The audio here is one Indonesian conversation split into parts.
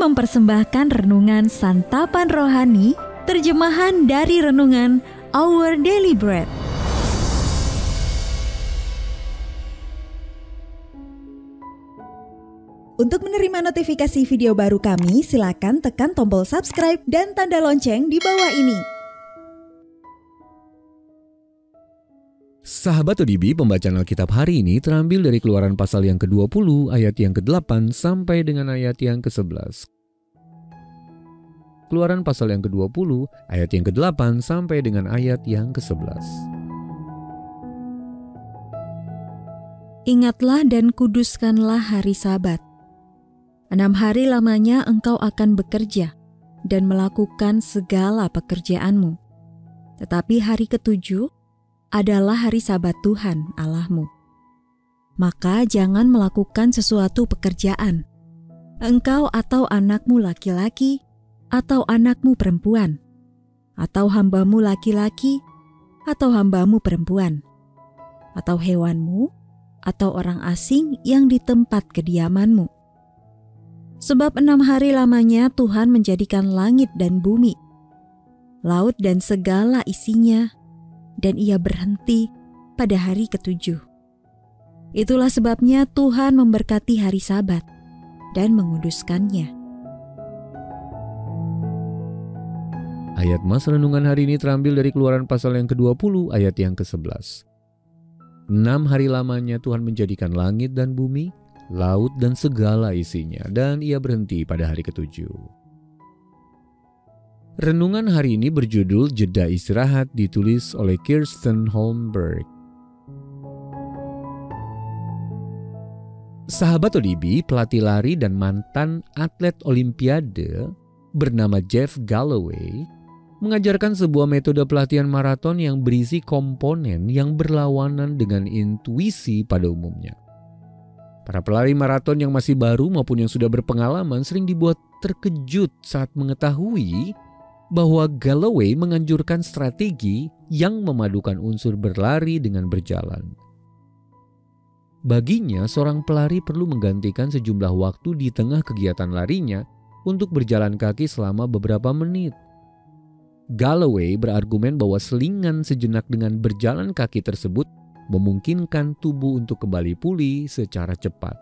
mempersembahkan renungan Santapan Rohani, terjemahan dari renungan Our Daily Bread. Untuk menerima notifikasi video baru kami, silakan tekan tombol subscribe dan tanda lonceng di bawah ini. Sahabat ODB, pembacaan Alkitab hari ini terambil dari Keluaran pasal yang ke-20 ayat yang ke-8 sampai dengan ayat yang ke-11. Keluaran pasal yang ke-20 ayat yang ke-8 sampai dengan ayat yang ke-11. Ingatlah dan kuduskanlah hari Sabat. 6 hari lamanya engkau akan bekerja dan melakukan segala pekerjaanmu. Tetapi hari ke-7 adalah hari Sabat Tuhan Allahmu. Maka jangan melakukan sesuatu pekerjaan, engkau atau anakmu laki-laki, atau anakmu perempuan, atau hambamu laki-laki, atau hambamu perempuan, atau hewanmu, atau orang asing yang di tempat kediamanmu. Sebab 6 hari lamanya Tuhan menjadikan langit dan bumi, laut dan segala isinya, dan ia berhenti pada hari ke-7. Itulah sebabnya Tuhan memberkati hari Sabat dan menguduskannya. Ayat mas renungan hari ini terambil dari Keluaran pasal yang ke-20 ayat yang ke-11. 6 hari lamanya Tuhan menjadikan langit dan bumi, laut dan segala isinya, dan ia berhenti pada hari ke-7. Renungan hari ini berjudul Jeda Istirahat, ditulis oleh Kirsten Holmberg. Sahabat ODB, pelatih lari dan mantan atlet Olimpiade bernama Jeff Galloway mengajarkan sebuah metode pelatihan maraton yang berisi komponen yang berlawanan dengan intuisi pada umumnya. Para pelari maraton yang masih baru maupun yang sudah berpengalaman sering dibuat terkejut saat mengetahui bahwa Galloway menganjurkan strategi yang memadukan unsur berlari dengan berjalan. Baginya, seorang pelari perlu menggantikan sejumlah waktu di tengah kegiatan larinya untuk berjalan kaki selama beberapa menit. Galloway berargumen bahwa selingan sejenak dengan berjalan kaki tersebut memungkinkan tubuh untuk kembali pulih secara cepat.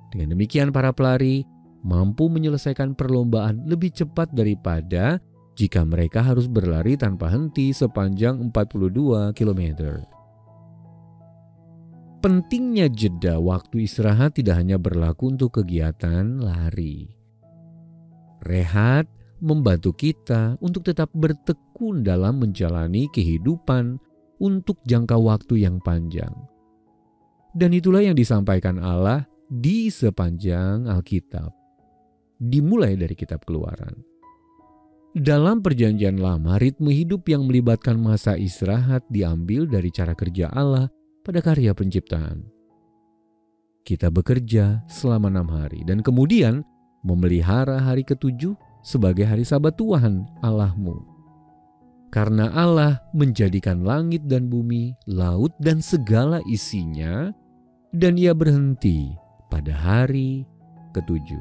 Dengan demikian, para pelari mampu menyelesaikan perlombaan lebih cepat daripada jika mereka harus berlari tanpa henti sepanjang 42 km. Pentingnya jeda waktu istirahat tidak hanya berlaku untuk kegiatan lari. Rehat membantu kita untuk tetap bertekun dalam menjalani kehidupan untuk jangka waktu yang panjang. Dan itulah yang disampaikan Allah di sepanjang Alkitab. Dimulai dari kitab Keluaran. Dalam perjanjian lama, ritme hidup yang melibatkan masa istirahat diambil dari cara kerja Allah pada karya penciptaan. Kita bekerja selama 6 hari dan kemudian memelihara hari ke-7 sebagai hari Sabat Tuhan Allahmu. Karena Allah menjadikan langit dan bumi, laut dan segala isinya, dan ia berhenti pada hari ke-7.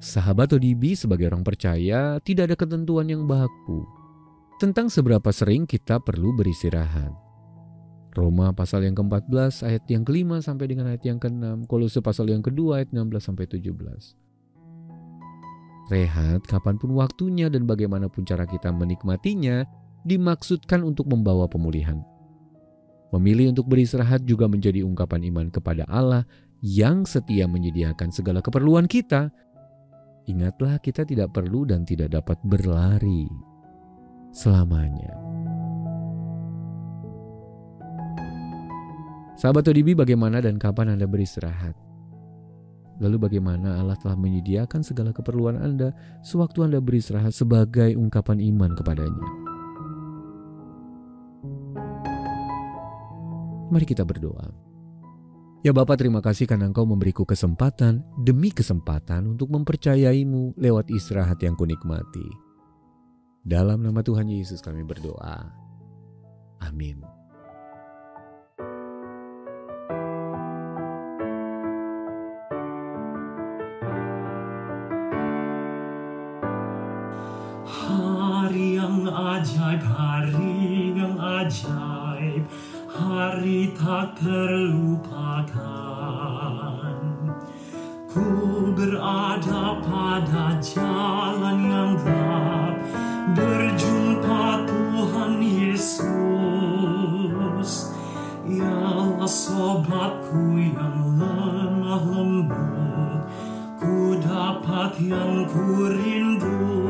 Sahabat ODB, sebagai orang percaya, tidak ada ketentuan yang baku tentang seberapa sering kita perlu beristirahat. Roma pasal yang ke-14 ayat yang ke-5 sampai dengan ayat yang ke-6, Kolose pasal yang ke-2 ayat 16 sampai 17. Rehat kapanpun waktunya dan bagaimanapun cara kita menikmatinya dimaksudkan untuk membawa pemulihan. Memilih untuk beristirahat juga menjadi ungkapan iman kepada Allah yang setia menyediakan segala keperluan kita. Ingatlah, kita tidak perlu dan tidak dapat berlari selamanya. Sahabat ODB, bagaimana dan kapan Anda beristirahat? Lalu bagaimana Allah telah menyediakan segala keperluan Anda sewaktu Anda beristirahat sebagai ungkapan iman kepadanya? Mari kita berdoa. Ya Bapa, terima kasih karena Engkau memberiku kesempatan demi kesempatan untuk mempercayai-Mu lewat istirahat yang kunikmati. Dalam nama Tuhan Yesus kami berdoa. Amin. Hari yang ajaib, hari yang ajaib, hari tak terlupakan. Ku berada pada jalan yang gelap, berjumpa Tuhan Yesus. Ialah sobatku yang lemah lembut, ku dapat yang ku rindu.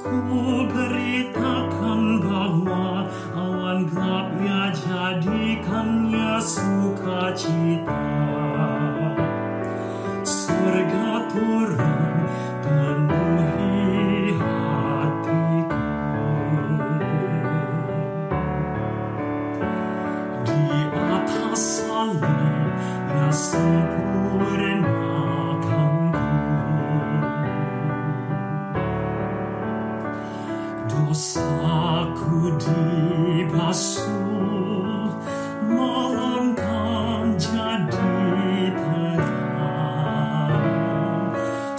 Ku beritakan bahwa awan gelap ia jadikannya sukacita. Surga turun penuhi hatiku. Di atas salib ia sempurnakanku. Dosaku dibasuh, malam kan jadi terang.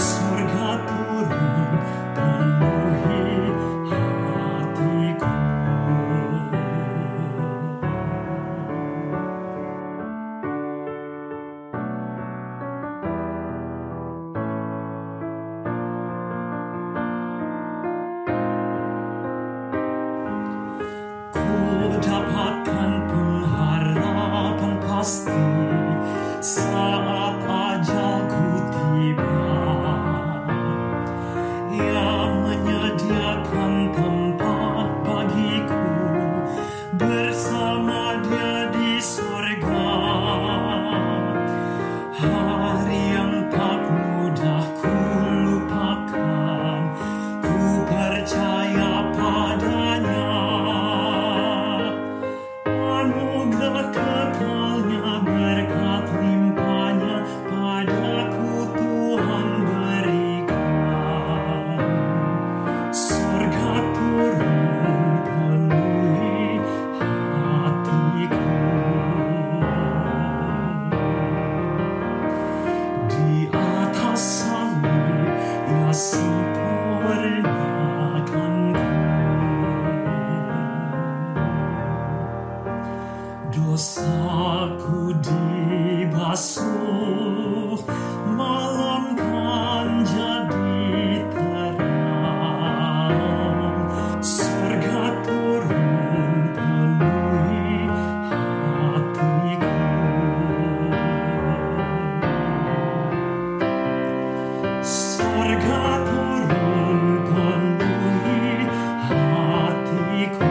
Surga turun penuhi hatiku. Dapatkan pengharapan pasti saat ajalku tiba. Ia menyediakan tempat bagiku bersama Dia di sorga. Hari yang tak mudah ku lupakan, ku percaya padanya. Anugerah kekalnya, berkat limpahnya padaku Tuhan berikan. Surga turun penuhi hatiku. Di atas salib ia sempurnakanku. Dosaku dibasuh, malam kan jadi terang. Surga turun penuhi hatiku. Surga turun penuhi hatiku.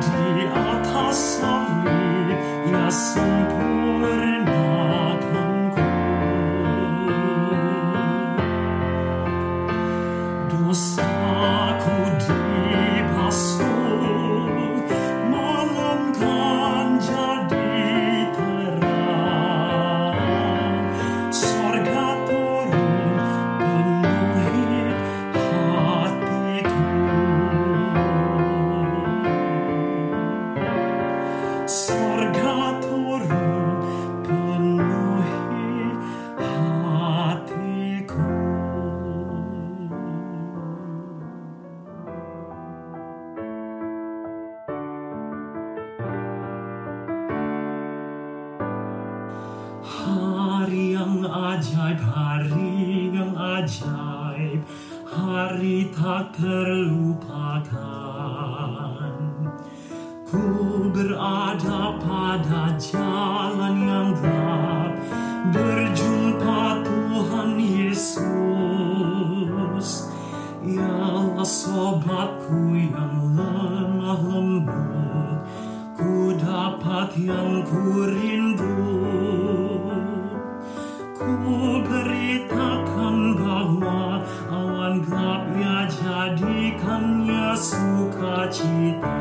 Di atas salib ia sempurnakanku. Dosaku dibasuh, malam kan jadi terang. Surga turun penuhi hatiku. Surga turun penuhi hatiku. Hari yang ajaib, hari yang ajaib, hari tak terlupakan. Ku berada pada jalan yang gelap, berjumpa Tuhan Yesus. Ialah sobatku yang lemah lembut, ku dapat yang ku rindu. Ku beritakan bahwa awan gelap ia jadikannya sukacita.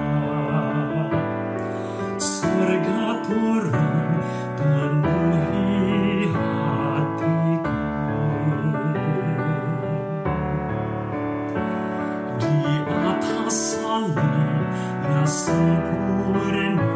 Surga turun penuhi hatiku. Di atas salib ia sempurnakanku.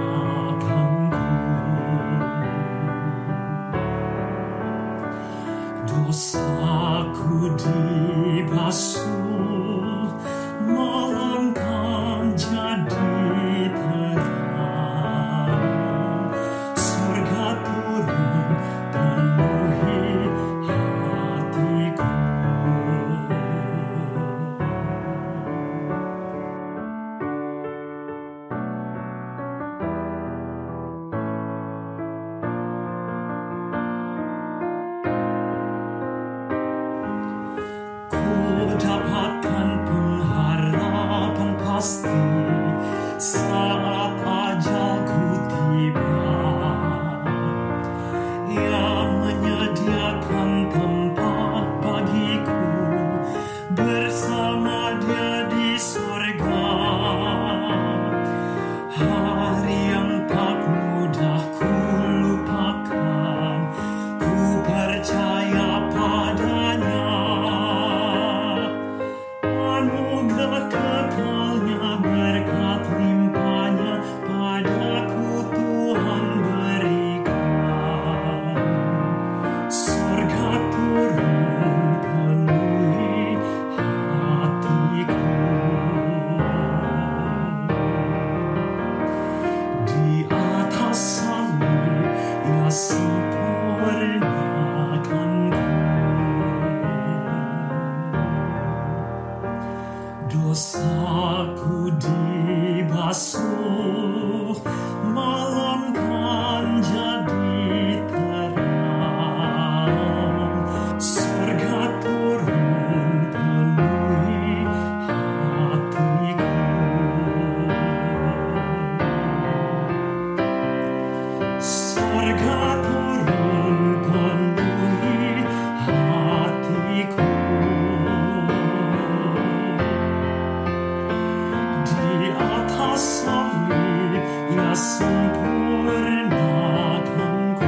basuh, malam kan jadi terang. Surga turun penuhi hatiku. Surga turun penuhi hatiku. Di atas salib ia sempurnakanku.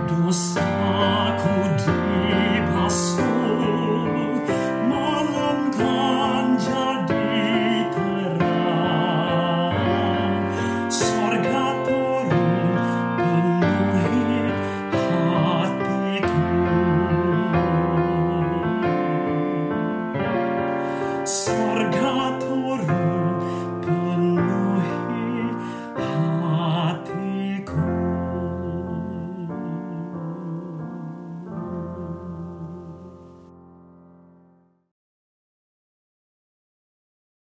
Dosaku dibasuh, malam kan jadi terang. Surga turun penuhi hatiku. Surga